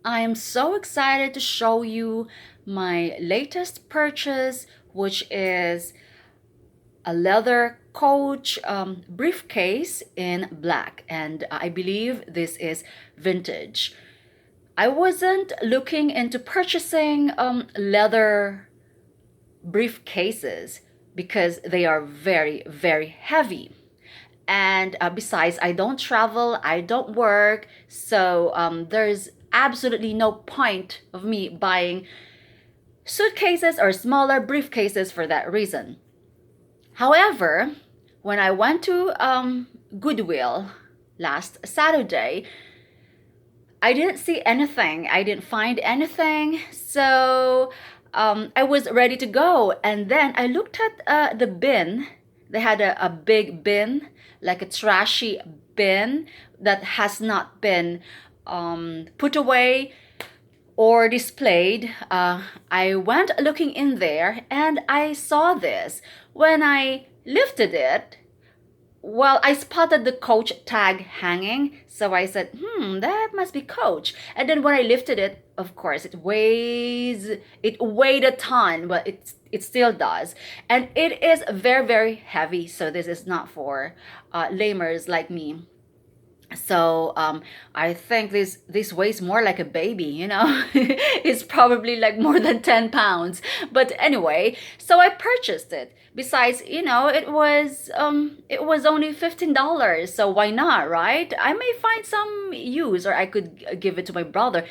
I am so excited to show you my latest purchase, which is a leather Coach briefcase in black, and I believe this is vintage. I wasn't looking into purchasing leather briefcases because they are very, very heavy. And besides, I don't travel, I don't work, so there's absolutely no point of me buying suitcases or smaller briefcases for that reason. However, when I went to Goodwill last Saturday, I didn't see anything. I didn't find anything. So I was ready to go. And then I looked at the bin. They had a big bin, like a trashy bin that has not been put away or displayed. I went looking in there and I saw this. When I lifted it, well, I spotted the Coach tag hanging, so I said, that must be Coach. And then when I lifted it, of course, it weighed a ton, but it still does. And it is very, very heavy, so this is not for lamers like me. So I think this weighs more like a baby, you know. It's probably like more than 10 pounds. But anyway, so I purchased it. Besides, it was only $15. So why not, right? I may find some use, or I could give it to my brother.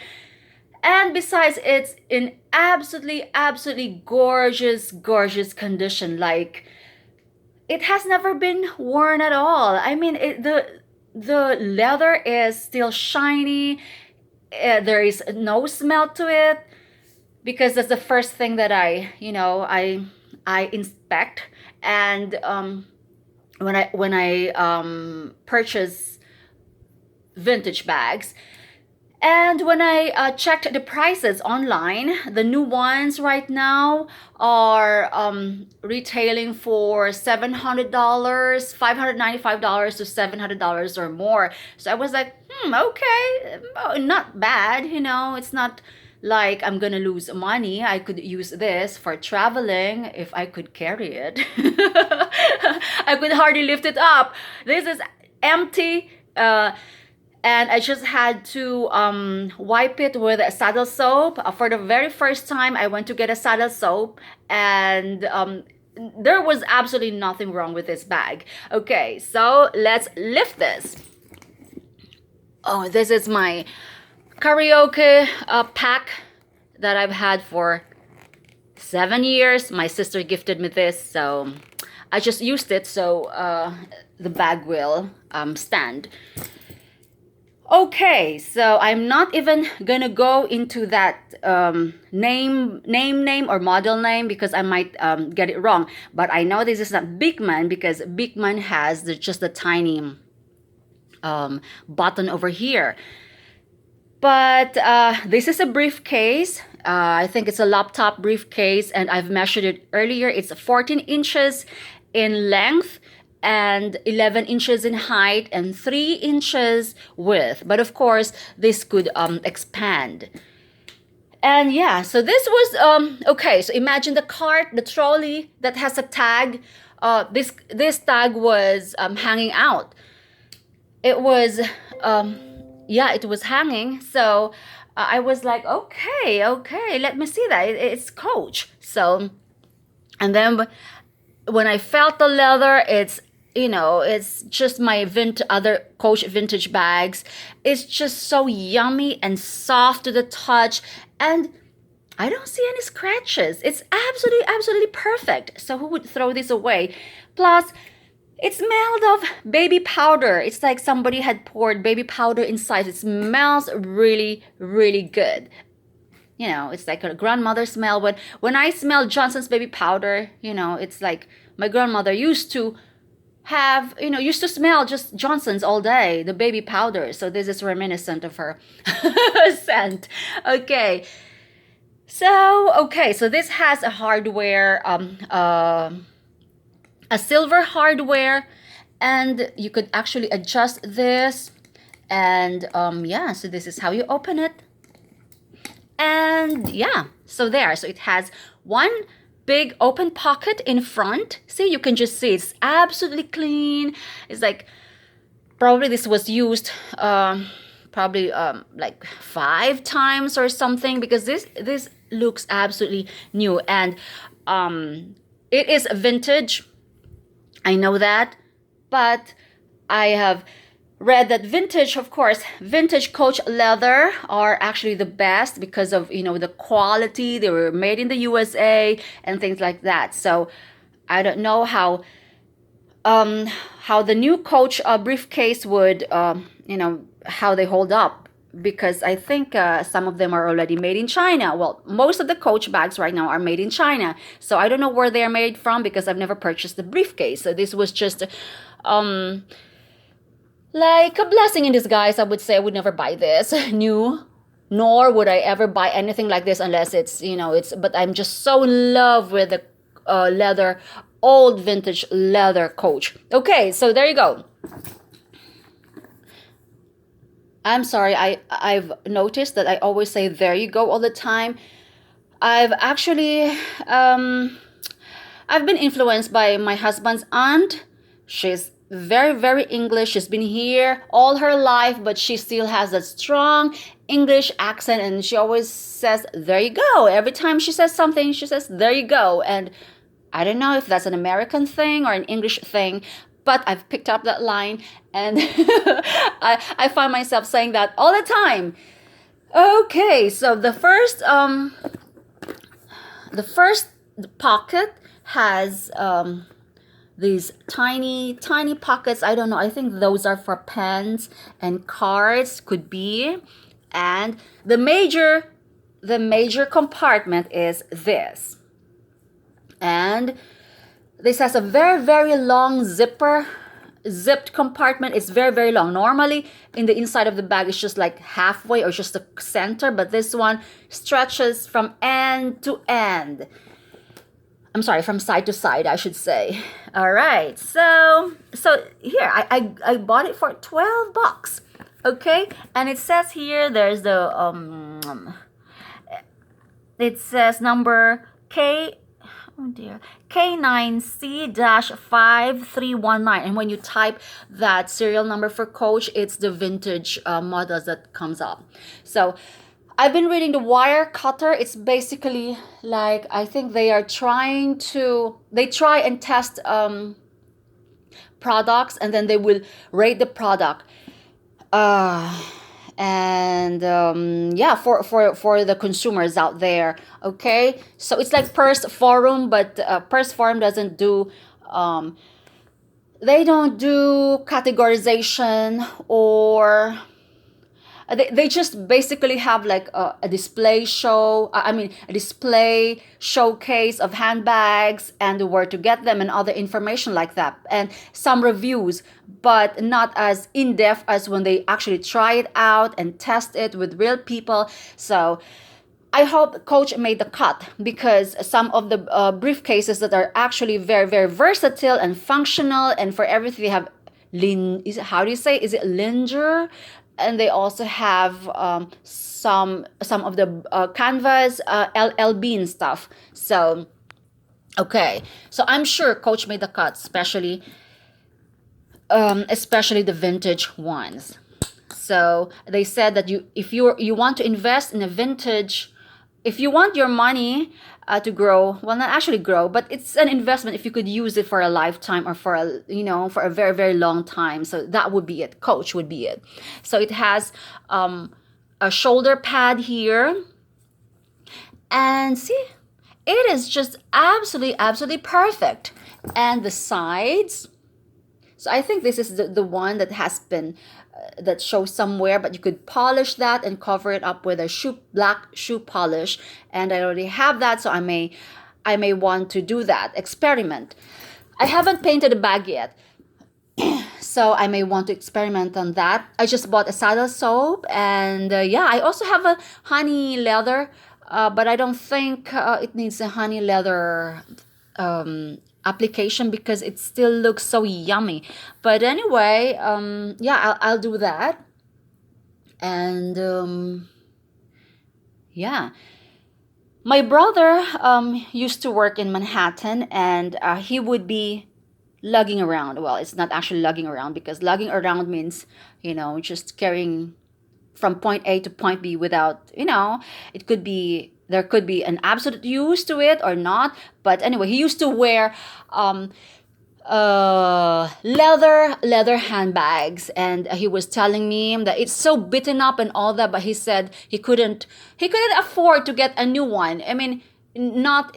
And besides, it's in absolutely, absolutely gorgeous, gorgeous condition. Like, it has never been worn at all. I mean, the leather is still shiny. There is no smell to it, because that's the first thing that I inspect. And when I purchase vintage bags, and when I checked the prices online, the new ones right now are retailing for $700, $595 to $700 or more. So I was like, okay, not bad. It's not like I'm gonna lose money. I could use this for traveling if I could carry it. I could hardly lift it up. This is empty. And I just had to wipe it with a saddle soap. For the very first time, I went to get a saddle soap, and there was absolutely nothing wrong with this bag. Okay, so let's lift this. Oh, this is my karaoke pack that I've had for 7 years. My sister gifted me this, so I just used it so the bag will stand. Okay, so I'm not even gonna go into that name or model name, because I might get it wrong. But I know this is not Beekman, because Beekman has just a tiny button over here. But this is a briefcase. I think it's a laptop briefcase, and I've measured it earlier. It's 14 inches in length and 11 inches in height and 3 inches width. But of course, this could expand. And yeah, so this was okay. So imagine the cart, the trolley that has a tag. This tag was hanging out. It was it was hanging. So I was like, okay, let me see that. It's Coach. So, and then when I felt the leather, it's just my other Coach vintage bags. It's just so yummy and soft to the touch, and I don't see any scratches. It's absolutely, absolutely perfect. So who would throw this away? Plus, it smelled of baby powder. It's like somebody had poured baby powder inside. It smells really, really good. It's like a grandmother smell. When I smell Johnson's baby powder, it's like my grandmother used to smell just Johnson's all day, the baby powder. So this is reminiscent of her scent. Okay. So this has a hardware, a silver hardware, and you could actually adjust this. And so this is how you open it. And yeah, so there. So it has one big open pocket in front. See, you can just see it's absolutely clean. It's like probably this was used probably like 5 times or something, because this looks absolutely new. And it is vintage, I know that, but I have read that vintage, of course, vintage Coach leather are actually the best because of, the quality. They were made in the USA and things like that. So I don't know how the new Coach briefcase would, how they hold up, because I think some of them are already made in China. Well, most of the Coach bags right now are made in China. So I don't know where they're made from, because I've never purchased the briefcase. So this was just like a blessing in disguise. I would say I would never buy this new, nor would I ever buy anything like this unless but I'm just so in love with the leather, old vintage leather Coach. Okay, so there you go. I'm sorry, I've noticed that I always say there you go all the time. I've actually I've been influenced by my husband's aunt. She's very, very English. She's been here all her life, but she still has a strong English accent, and she always says, there you go. Every time she says something, she says, there you go. And I don't know if that's an American thing or an English thing, but I've picked up that line, and I find myself saying that all the time. Okay, so the first pocket has these tiny pockets. I don't know, I think those are for pens and cards, could be. And the major compartment is this, and this has a very, very long zipped compartment. It's very, very long. Normally in the inside of the bag it's just like halfway or just the center, but this one stretches from end to end. I'm sorry, from side to side, I should say. All right, so here I bought it for $12. Okay, and it says here there's the it says number K9C-5319, and when you type that serial number for Coach, it's the vintage models that comes up. So I've been reading the wire cutter. It's basically like, I think they try and test products, and then they will rate the product. And yeah, for the consumers out there. Okay, so it's like Purse Forum, but Purse Forum doesn't do they don't do categorization, or they just basically have like a display showcase of handbags and where to get them and other information like that, and some reviews, but not as in-depth as when they actually try it out and test it with real people. So I hope Coach made the cut, because some of the briefcases that are actually very, very versatile and functional, and for everything they have how do you say, is it linger? And they also have some of the canvas LL Bean stuff. So okay, so I'm sure Coach made the cut, especially the vintage ones. So they said that if you want to invest in a vintage, if you want your money to grow, well, not actually grow, but it's an investment if you could use it for a lifetime, or for a very, very long time. So that would be it. Coach would be it. So it has a shoulder pad here, and see, it is just absolutely perfect. And the sides, so I think this is the one that has been that shows somewhere, but you could polish that and cover it up with a black shoe polish, and I already have that, so I may want to do that experiment. I haven't painted the bag yet, so I may want to experiment on that. I just bought a saddle soap, and yeah, I also have a honey leather, but I don't think it needs a honey leather application, because it still looks so yummy. But anyway, yeah, I'll do that. And Yeah. My brother used to work in Manhattan, and he would be lugging around. Well, it's not actually lugging around, because lugging around means, just carrying from point A to point B without, it could be, there could be an absolute use to it or not. But anyway, he used to wear um, leather handbags, and he was telling me that it's so beaten up and all that, but he said he couldn't afford to get a new one. I mean, not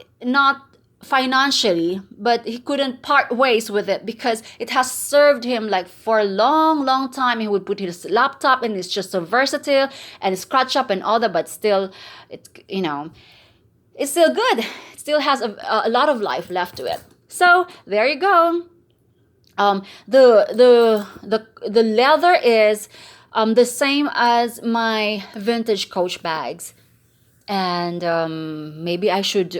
financially, but he couldn't part ways with it because it has served him like for a long time. He would put his laptop, and it's just so versatile and scratch up and all that, but still, it's it's still good. It still has a lot of life left to it. So there you go. The leather is the same as my vintage Coach bags, and maybe I should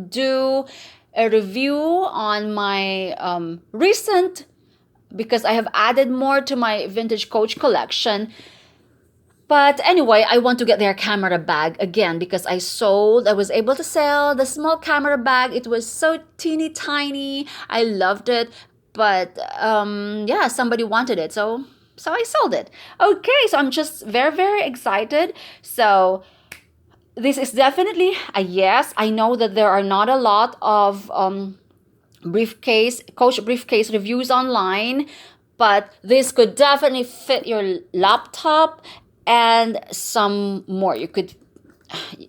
do a review on my recent, because I have added more to my vintage Coach collection. But anyway, I want to get their camera bag again, because I was able to sell the small camera bag. It was so teeny tiny. I loved it. But yeah, somebody wanted it. So I sold it. Okay, so I'm just very, very excited. So this is definitely a yes. I know that there are not a lot of Coach briefcase reviews online, but this could definitely fit your laptop and some more. You could,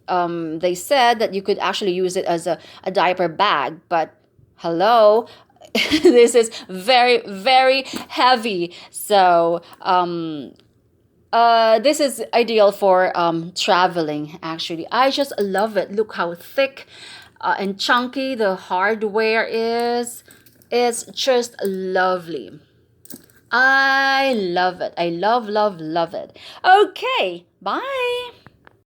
they said that you could actually use it as a diaper bag, but hello, this is very, very heavy. So, this is ideal for traveling, actually. I just love it. Look how thick and chunky the hardware is. It's just lovely. I love it. I love, love, love it. Okay, bye.